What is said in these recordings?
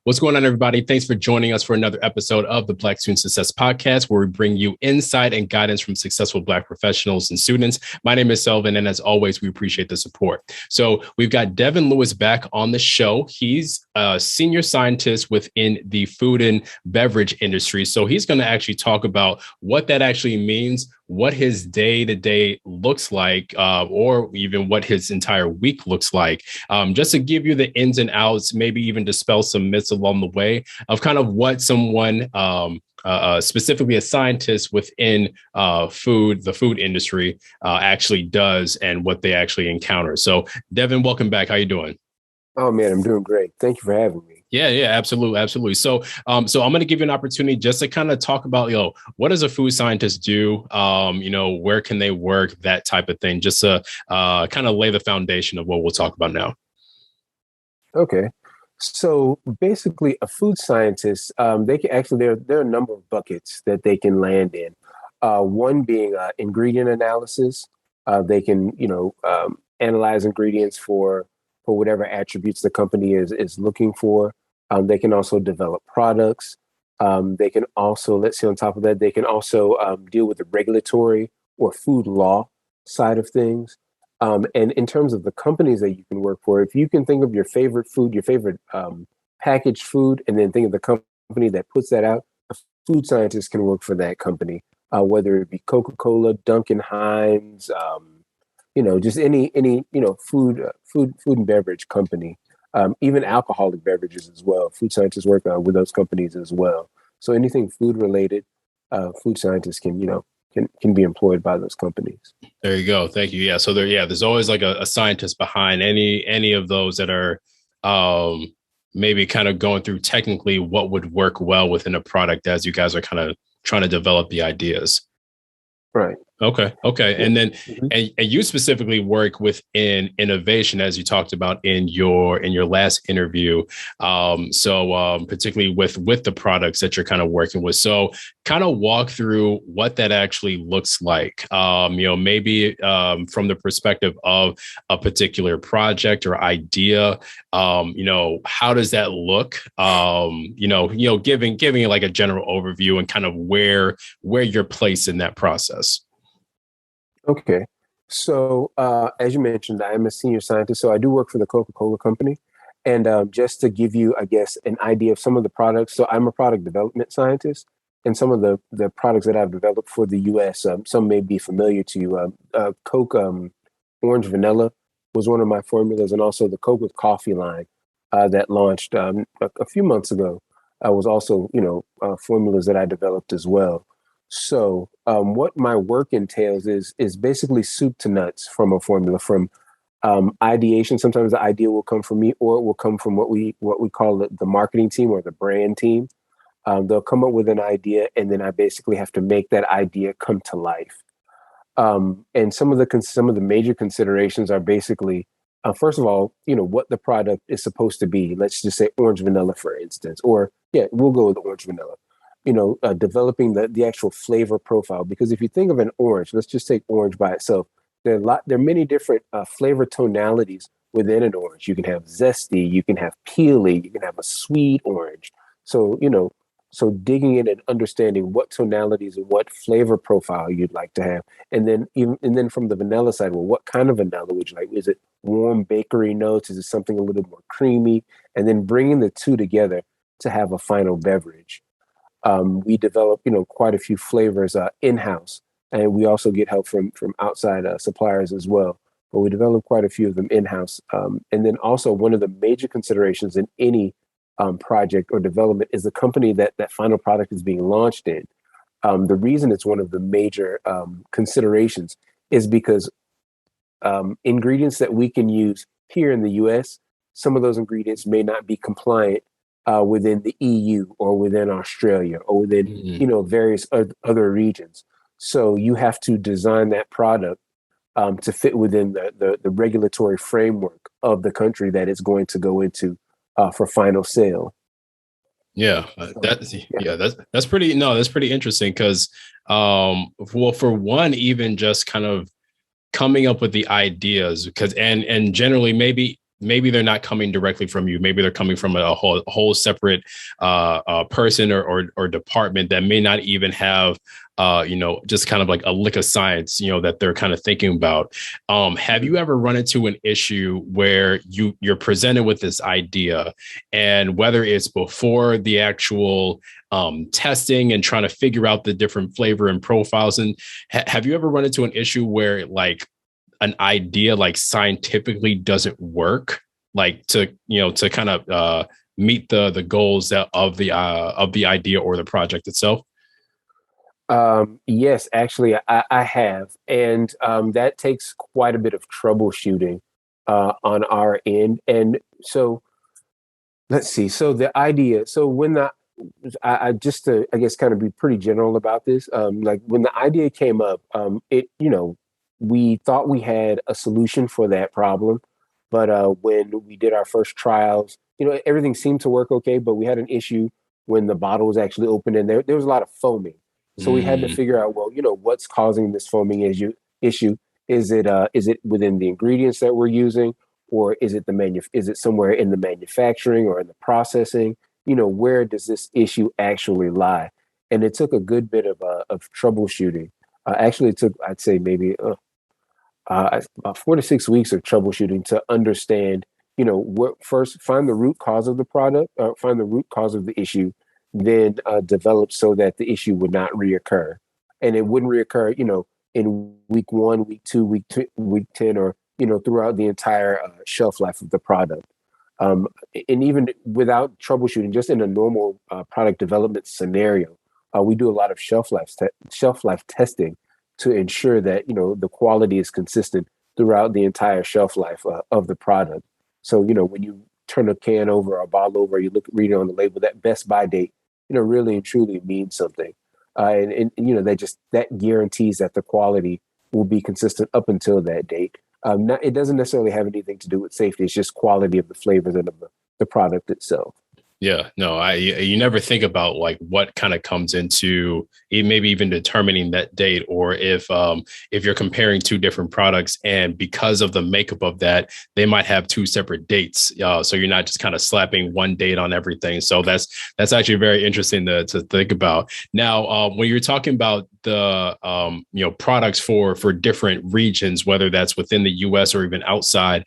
What's going on, everybody? Thanks for joining us for another episode of the Black Student Success Podcast, where we bring you insight and guidance from successful Black professionals and students. My name is Selvin, and as always, we appreciate the support. So we've got Devin Lewis back on the show. He's a senior scientist within the food and beverage industry. So he's going to actually talk about what that actually means, what his day-to-day looks like, or even what his entire week looks like, just to give you the ins and outs, maybe even dispel some myths along the way of kind of what someone, specifically a scientist within the food industry, actually does and what they actually encounter. So, Devin, welcome back. How you doing? Oh, man, I'm doing great. Thank you for having me. Yeah, absolutely. So I'm going to give you an opportunity just to kind of talk about, what does a food scientist do? Where can they work? That type of thing, just to kind of lay the foundation of what we'll talk about now. Okay. So basically, a food scientist, they can actually, there are a number of buckets that they can land in. One being ingredient analysis. They can, analyze ingredients for whatever attributes the company is looking for. They can also develop products. They can also, let's say on top of that, they can also deal with the regulatory or food law side of things. And in terms of the companies that you can work for, if you can think of your favorite food, your favorite packaged food, and then think of the company that puts that out, a food scientist can work for that company, whether it be CocaCola, Dunkin' Hines, just any food and beverage company, even alcoholic beverages as well. Food scientists work with those companies as well. So anything food related, food scientists can be employed by those companies. There you go. Thank you. Yeah. So there's always like a scientist behind any of those that are maybe kind of going through technically what would work well within a product as you guys are kind of trying to develop the ideas. Right. Okay. And then, and you specifically work within innovation, as you talked about in your last interview. So particularly with the products that you're kind of working with. So kind of walk through what that actually looks like. Maybe from the perspective of a particular project or idea. How does that look? Giving like a general overview and kind of where you're placed in that process. Okay. So as you mentioned, I am a senior scientist, so I do work for the Coca-Cola company. And just to give you, I guess, an idea of some of the products. So I'm a product development scientist, and some of the products that I've developed for the U.S., some may be familiar to you. Coke Orange Vanilla was one of my formulas, and also the Coke with Coffee line that launched a few months ago was also, formulas that I developed as well. So what my work entails is basically soup to nuts from a formula, from ideation. Sometimes the idea will come from me, or it will come from what we call the marketing team or the brand team. They'll come up with an idea, and then I basically have to make that idea come to life. And some of the major considerations are basically, first of all, what the product is supposed to be. Let's just say orange vanilla, for instance, or we'll go with orange vanilla. Developing the actual flavor profile. Because if you think of an orange, let's just take orange by itself. There are many different flavor tonalities within an orange. You can have zesty, you can have peely, you can have a sweet orange. So, so digging in and understanding what tonalities and what flavor profile you'd like to have. And then from the vanilla side, well, what kind of vanilla would you like? Is it warm bakery notes? Is it something a little more creamy? And then bringing the two together to have a final beverage. We develop, quite a few flavors in-house, and we also get help from outside suppliers as well. But we develop quite a few of them in-house. And then also one of the major considerations in any project or development is the company that final product is being launched in. The reason it's one of the major considerations is because ingredients that we can use here in the U.S., some of those ingredients may not be compliant within the EU or within Australia or within, various other regions. So you have to design that product to fit within the regulatory framework of the country that it's going to go into for final sale. That's pretty interesting because, for one, even just kind of coming up with the ideas, because and generally maybe maybe they're not coming directly from you. Maybe they're coming from a whole separate person or department that may not even have just kind of like a lick of science, that they're kind of thinking about. Have you ever run into an issue where you're presented with this idea, and whether it's before the actual testing and trying to figure out the different flavor and profiles, and have you ever run into an issue where like an idea like scientifically doesn't work, like to kind of meet the goals of the idea or the project itself? Yes, actually, I have. And that takes quite a bit of troubleshooting on our end. And so let's see. So the idea, so when I just to, I guess, kind of be pretty general about this, like when the idea came up, we thought we had a solution for that problem. But when we did our first trials, everything seemed to work okay, but we had an issue when the bottle was actually opened and there was a lot of foaming. So we had to figure out, well, what's causing this foaming issue? Is it within the ingredients that we're using, or is it is it somewhere in the manufacturing or in the processing? Where does this issue actually lie? And it took a good bit of troubleshooting. Actually, it took, I'd say, maybe about 4 to 6 weeks of troubleshooting to understand, first find the root cause of the product, find the root cause of the issue, then develop so that the issue would not reoccur. And it wouldn't reoccur, in week 1, week 2, week 10, or, throughout the entire shelf life of the product. And even without troubleshooting, just in a normal product development scenario, we do a lot of shelf life testing to ensure that, the quality is consistent throughout the entire shelf life of the product. So, when you turn a can over or a bottle over, you read it on the label, that best by date, really and truly means something. And that guarantees that the quality will be consistent up until that date. It doesn't necessarily have anything to do with safety. It's just quality of the flavors and of the product itself. Yeah, no, you never think about like what kind of comes into maybe even determining that date, or if you're comparing two different products and because of the makeup of that, they might have two separate dates. So you're not just kind of slapping one date on everything. So that's actually very interesting to think about. Now, when you're talking about the products for different regions, whether that's within the US or even outside,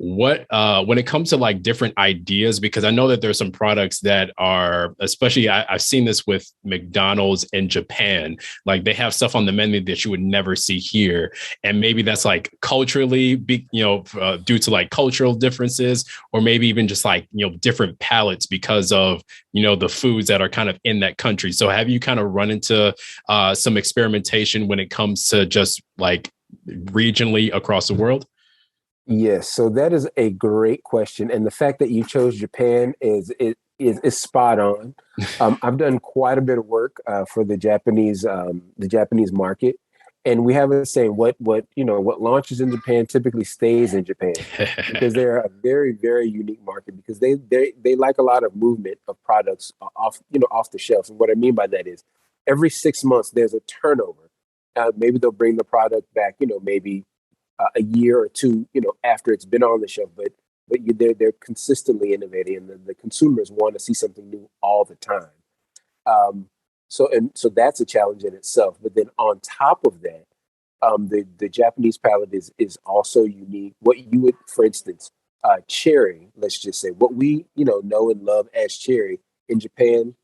what when it comes to like different ideas, because I know that there's some products that are, especially I've seen this with McDonald's in Japan, like they have stuff on the menu that you would never see here, and maybe that's like culturally due to like cultural differences, or maybe even just like different palates because of the foods that are kind of in that country. So have you kind of run into some experimentation when it comes to just like regionally across the world? Yes, so that is a great question, and the fact that you chose Japan is spot on. I've done quite a bit of work for the Japanese market, and we have a saying: what launches in Japan typically stays in Japan, because they're a very, very unique market, because they like a lot of movement of products off the shelves. And what I mean by that is every 6 months there's a turnover. Maybe they'll bring the product back, maybe a year or two, after it's been on the shelf, but they're consistently innovating, and the consumers want to see something new all the time. So that's a challenge in itself. But then on top of that, the Japanese palate is also unique. What you would, for instance, cherry, let's just say, what we know and love as cherry in Japan,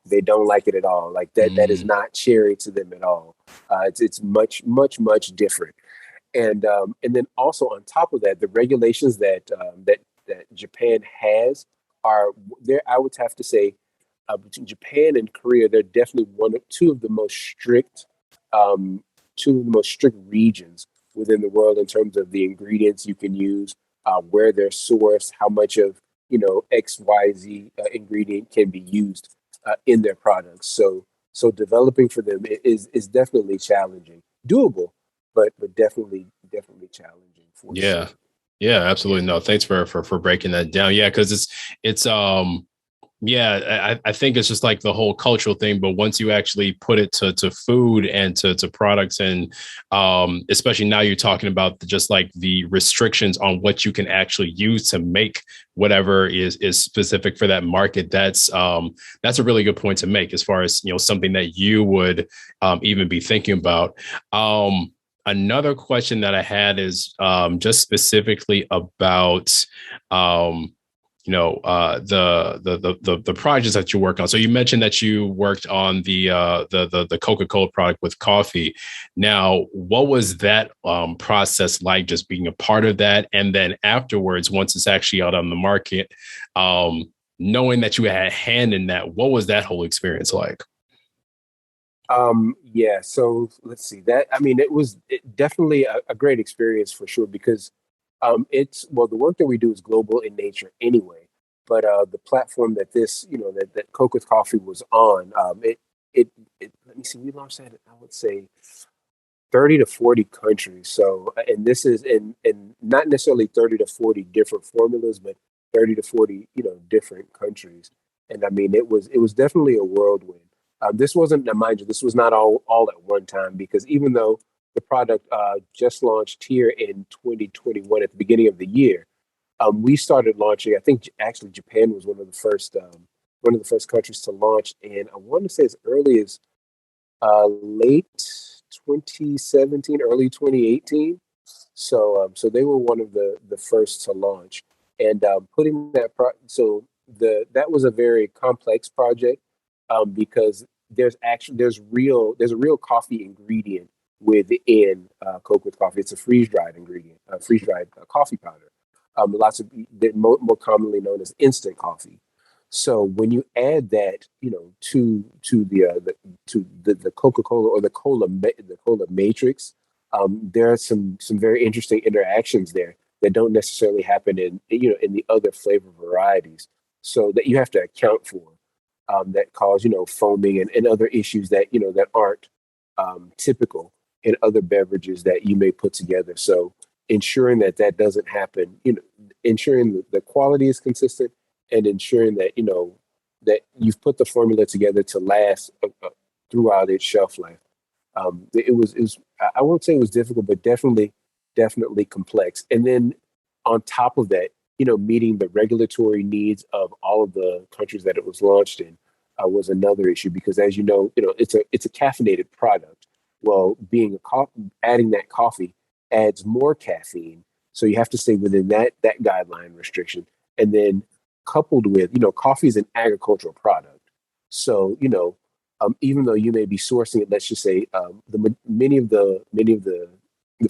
they don't like it at all. Like that, that is not cherry to them at all. It's much, much, much different. And then also on top of that, the regulations that Japan has are there. I would have to say between Japan and Korea, they're definitely two of the most strict regions within the world in terms of the ingredients you can use, where they're sourced, how much of XYZ ingredient can be used in their products. So developing for them is definitely challenging, doable, but definitely challenging for Yeah. sure. Yeah, absolutely. No, thanks for breaking that down. Yeah, because it's Yeah, I think it's just like the whole cultural thing, but once you actually put it to food and to products, and especially now you're talking about just like the restrictions on what you can actually use to make whatever is specific for that market. That's a really good point to make as far as, something that you would even be thinking about. Another question that I had is just specifically about the projects that you work on. So you mentioned that you worked on the Coca-Cola product with coffee. Now, what was that process like, just being a part of that? And then afterwards, once it's actually out on the market, knowing that you had a hand in that, what was that whole experience like? Yeah, so let's see that. I mean, definitely a great experience for sure because the work that we do is global in nature anyway. But the platform that that Coca's Coffee was on, let me see, we launched that I would say 30 to 40 countries. So, and this is in not necessarily 30 to 40 different formulas, but 30 to 40, different countries. And I mean, it was definitely a whirlwind. This wasn't, now mind you, this was not all at one time because even though the product just launched here in 2021 at the beginning of the year, we started launching. I think actually Japan was one of the first countries to launch, and I want to say as early as late 2017, early 2018. So they were one of the first to launch, and putting that that was a very complex project because there's a real coffee ingredient within Coke with coffee. It's a freeze dried ingredient, freeze dried coffee powder. Lots of more commonly known as instant coffee. So when you add that, to the Coca-Cola or the cola matrix, there are some very interesting interactions there that don't necessarily happen in the other flavor varieties. So that you have to account for that cause foaming and other issues that aren't typical in other beverages that you may put together. So ensuring that doesn't happen, ensuring the quality is consistent and ensuring that that you've put the formula together to last throughout its shelf life. It was I won't say it was difficult, but definitely complex. And then on top of that, meeting the regulatory needs of all of the countries that it was launched in was another issue because, as it's a caffeinated product. Well, adding that coffee adds more caffeine, so you have to stay within that guideline restriction. And then coupled with, coffee is an agricultural product, so even though you may be sourcing it, let's just say many of the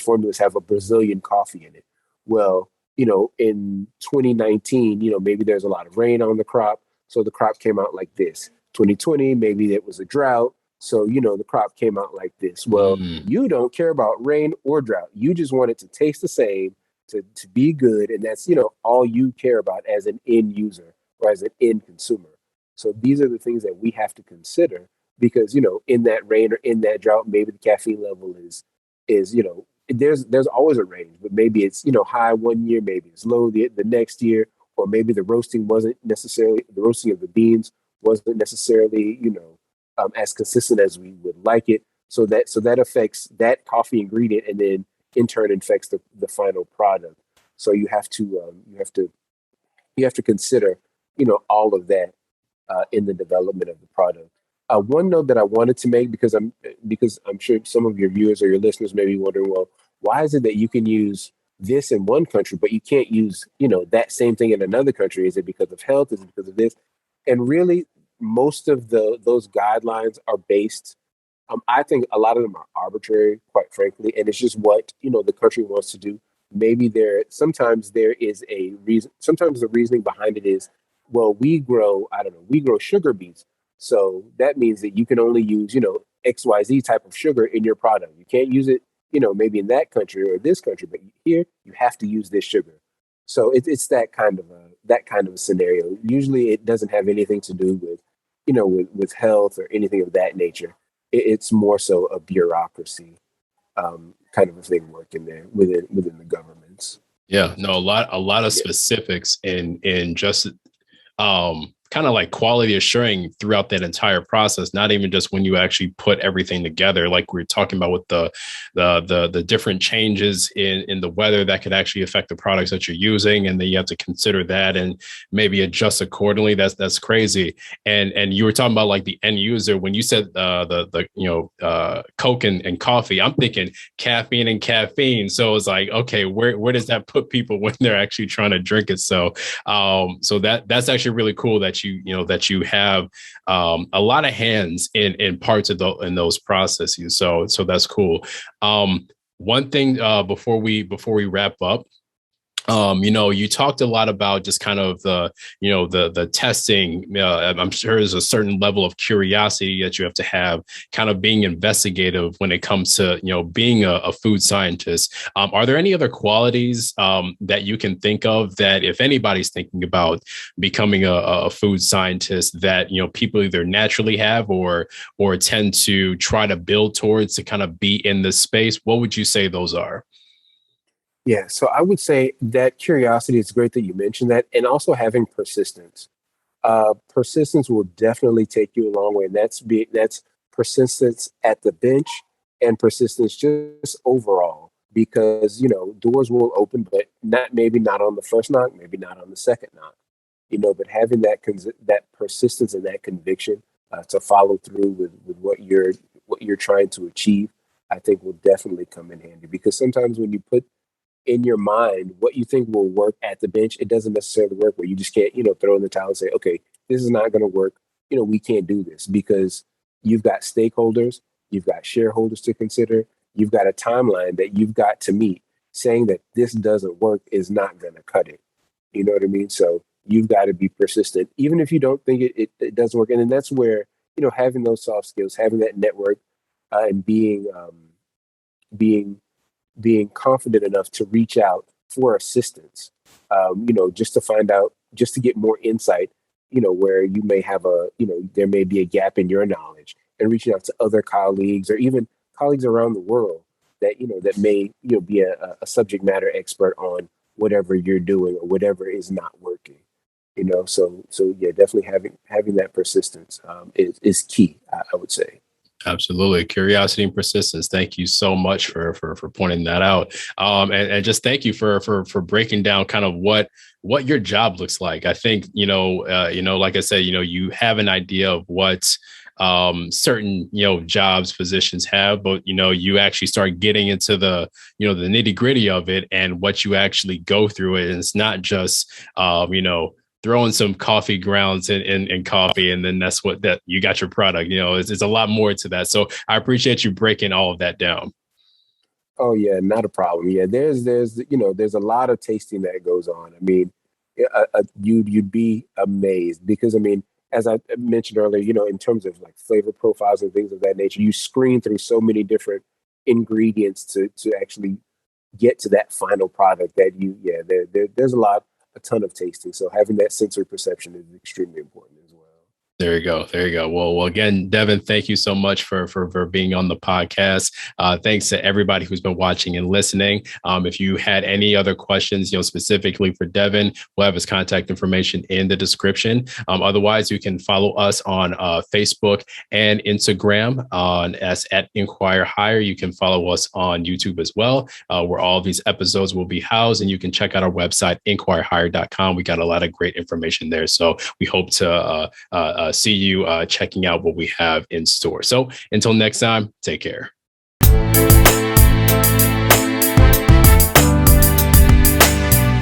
formulas have a Brazilian coffee in it. Well, in 2019, maybe there's a lot of rain on the crop, so the crop came out like this. 2020, maybe it was a drought, so the crop came out like this. Well, Mm. you don't care about rain or drought. You just want it to taste the same, to be good, and that's all you care about as an end user or as an end consumer. So these are the things that we have to consider because in that rain or in that drought, maybe the caffeine level is there's always a range, but maybe it's high one year, maybe it's low the next year, or maybe the roasting of the beans wasn't necessarily as consistent as we would like it. So that affects that coffee ingredient, and then in turn affects the final product. So you have to consider all of that in the development of the product. One note that I wanted to make because I'm sure some of your viewers or your listeners may be wondering, well, why is it that you can use this in one country but you can't use that same thing in another country? Is it because of health? Is it because of this? And really, most of those guidelines are based. I think a lot of them are arbitrary, quite frankly, and it's just what the country wants to do. Maybe sometimes there is a reason. Sometimes the reasoning behind it is, well, we grow sugar beets, so that means that you can only use XYZ type of sugar in your product. You can't use it, maybe in that country or this country, but here you have to use this sugar. So it's that kind of a scenario. Usually, it doesn't have anything to do with with health or anything of that nature. It's more so a bureaucracy kind of a thing working there within the governments. Yeah, no, a lot of Yeah. specifics in just kind of like quality assuring throughout that entire process, not even just when you actually put everything together, like we were talking about with the different changes in the weather that could actually affect the products that you're using, and then you have to consider that and maybe adjust accordingly. That's crazy. And you were talking about like the end user when you said Coke and coffee. I'm thinking caffeine and caffeine. So it's like, okay, where does that put people when they're actually trying to drink it? So that's actually really cool that you have a lot of hands in parts of those processes. So that's cool. One thing before we wrap up, you talked a lot about just kind of the testing. I'm sure there's a certain level of curiosity that you have to have, kind of being investigative when it comes to, being a food scientist. Are there any other qualities that you can think of that if anybody's thinking about becoming a food scientist that, people either naturally have or tend to try to build towards to kind of be in this space? What would you say those are? Yeah, so I would say that curiosity is great that you mentioned that, and also having persistence. Persistence will definitely take you a long way, and that's persistence at the bench and persistence just overall. Because doors will open, but not on the first knock, maybe not on the second knock. But having that persistence and that conviction to follow through with what you're trying to achieve, I think will definitely come in handy. Because sometimes when you put in your mind what you think will work at the bench, it doesn't necessarily work, where you just can't, throw in the towel and say, okay, this is not going to work. We can't do this, because you've got stakeholders, you've got shareholders to consider, you've got a timeline that you've got to meet. Saying that this doesn't work is not going to cut it. You know what I mean? So you've got to be persistent, even if you don't think it doesn't work. And then that's where, having those soft skills, having that network, and being confident enough to reach out for assistance, just to find out, just to get more insight, where you may have there may be a gap in your knowledge, and reaching out to other colleagues or even colleagues around the world that may, be a subject matter expert on whatever you're doing or whatever is not working, so yeah, definitely having that persistence is key, I would say. Absolutely. Curiosity and persistence. Thank you so much for pointing that out. And just thank you for breaking down kind of what your job looks like. I think, like I said, you have an idea of what certain, jobs positions have, but, you actually start getting into the nitty gritty of it and what you actually go through it. And it's not just, throwing some coffee grounds in coffee, and then that you got your product. It's a lot more to that. So I appreciate you breaking all of that down. Oh yeah, not a problem. Yeah, there's a lot of tasting that goes on. I mean, you'd be amazed, because I mean, as I mentioned earlier, in terms of like flavor profiles and things of that nature, you screen through so many different ingredients to actually get to that final product that there's a ton of tasting. So having that sensory perception is extremely important as well. There you go. Well, again, Devin, thank you so much for being on the podcast. Thanks to everybody who's been watching and listening. If you had any other questions, specifically for Devin, we'll have his contact information in the description. Otherwise, you can follow us on Facebook and Instagram at Inquire Higher. You can follow us on YouTube as well, where all these episodes will be housed, and you can check out our website, inquirehigher.com. We got a lot of great information there. So we hope to see you checking out what we have in store. So until next time, take care.